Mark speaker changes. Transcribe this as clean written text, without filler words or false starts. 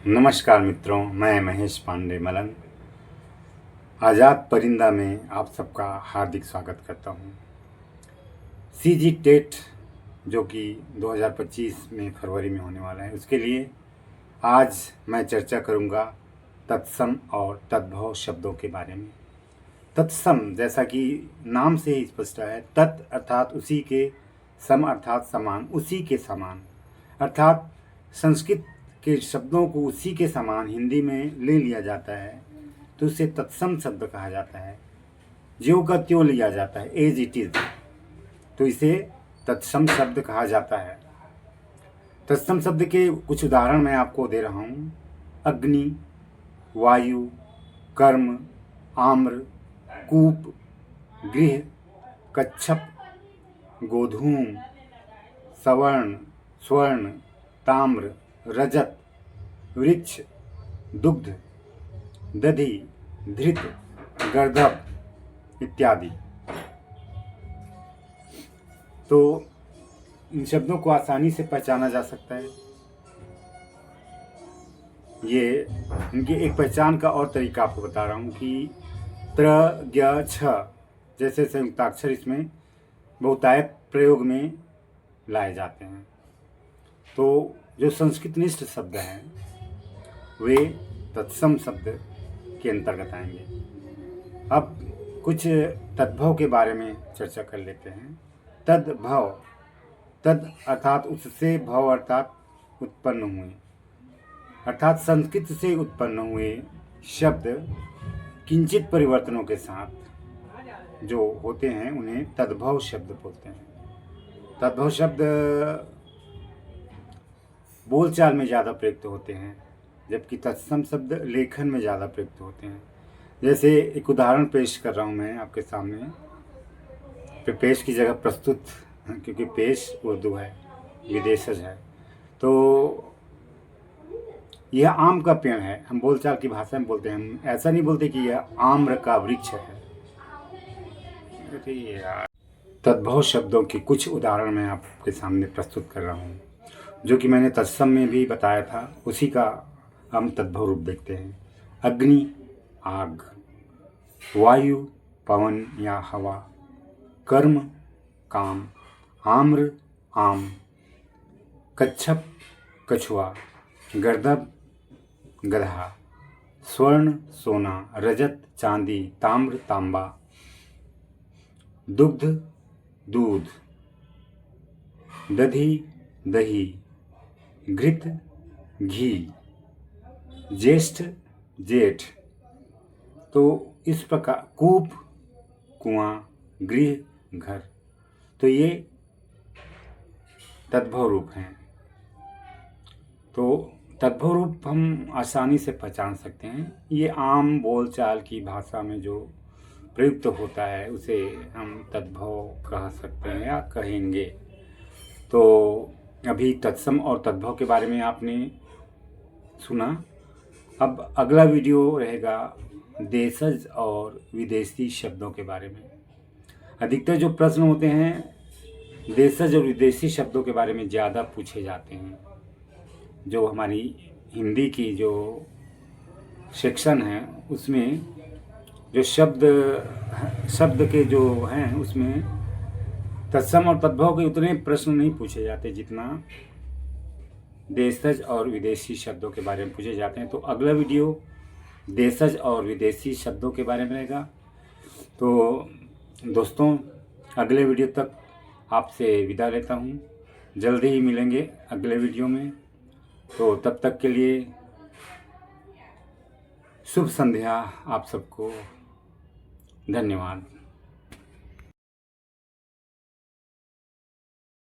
Speaker 1: नमस्कार मित्रों, मैं महेश पांडे मलन आज़ाद परिंदा में आप सबका हार्दिक स्वागत करता हूँ। सीजी टेट जो कि 2025 में फरवरी में होने वाला है, उसके लिए आज मैं चर्चा करूँगा तत्सम और तद्भव शब्दों के बारे में। तत्सम जैसा कि नाम से ही स्पष्ट है, तत् अर्थात उसी के, सम अर्थात समान, उसी के समान, अर्थात संस्कृत के शब्दों को उसी के समान हिंदी में ले लिया जाता है तो उसे तत्सम शब्द कहा जाता है। ज्यों का त्यों लिया जाता है, एज इट इज, तो इसे तत्सम शब्द कहा जाता है। तत्सम शब्द के कुछ उदाहरण मैं आपको दे रहा हूँ। अग्नि, वायु, कर्म, आम्र, कूप, गृह, कच्छप, गोधूम, सवर्ण, स्वर्ण, ताम्र, रजत, वृक्ष, दुग्ध, दधि, धृत, गर्दभ इत्यादि। तो इन शब्दों को आसानी से पहचाना जा सकता है। ये इनकी एक पहचान का और तरीका आपको बता रहा हूँ कि त्र, ज्ञ, छ जैसे संयुक्ताक्षर इसमें बहुतायत प्रयोग में लाए जाते हैं। तो जो संस्कृतनिष्ठ शब्द हैं वे तत्सम शब्द के अंतर्गत आएंगे। अब कुछ तद्भव के बारे में चर्चा कर लेते हैं। तद्भव, तद अर्थात उससे, भव अर्थात उत्पन्न हुए, अर्थात संस्कृत से उत्पन्न हुए शब्द किंचित परिवर्तनों के साथ जो होते हैं उन्हें तद्भव शब्द बोलते हैं। तद्भव शब्द बोलचाल में ज़्यादा प्रयुक्त होते हैं, जबकि तत्सम शब्द लेखन में ज़्यादा प्रयुक्त होते हैं। जैसे एक उदाहरण पेश कर रहा हूँ मैं आपके सामने। पेश की जगह प्रस्तुत, क्योंकि पेश उर्दू है, विदेशज है। तो यह आम का पेड़ है, हम बोलचाल की भाषा में बोलते हैं। हम ऐसा नहीं बोलते कि यह आम्र का वृक्ष है। तद्भव शब्दों की कुछ उदाहरण मैं आपके सामने प्रस्तुत कर रहा हूँ, जो कि मैंने तत्सम में भी बताया था। उसी का हम तद्भव रूप देखते हैं। अग्नि, आग, वायु, पवन या हवा, कर्म, काम, आम्र, आम, कच्छप, कछुआ, गर्दभ, गधा, स्वर्ण, सोना, रजत, चांदी, ताम्र, तांबा, दुग्ध, दूध, दधि, दही, घृत, घी, ज्येष्ठ, जेठ। तो इस प्रकार कूप, कुआं, गृह, घर, तो ये तद्भव रूप हैं। तो तद्भव रूप हम आसानी से पहचान सकते हैं। ये आम बोलचाल की भाषा में जो प्रयुक्त होता है उसे हम तद्भव कह सकते हैं या कहेंगे। तो अभी तत्सम और तद्भव के बारे में आपने सुना। अब अगला वीडियो रहेगा देशज और विदेशी शब्दों के बारे में। अधिकतर जो प्रश्न होते हैं देशज और विदेशी शब्दों के बारे में ज़्यादा पूछे जाते हैं। जो हमारी हिंदी की जो सेक्शन है उसमें जो शब्द के जो हैं उसमें तत्सम और तद्भव के उतने प्रश्न नहीं पूछे जाते जितना देशज और विदेशी शब्दों के बारे में पूछे जाते हैं। तो अगला वीडियो देशज और विदेशी शब्दों के बारे में रहेगा। तो दोस्तों, अगले वीडियो तक आपसे विदा लेता हूँ। जल्दी ही मिलेंगे अगले वीडियो में। तो तब तक के लिए शुभ संध्या आप सबको। धन्यवाद।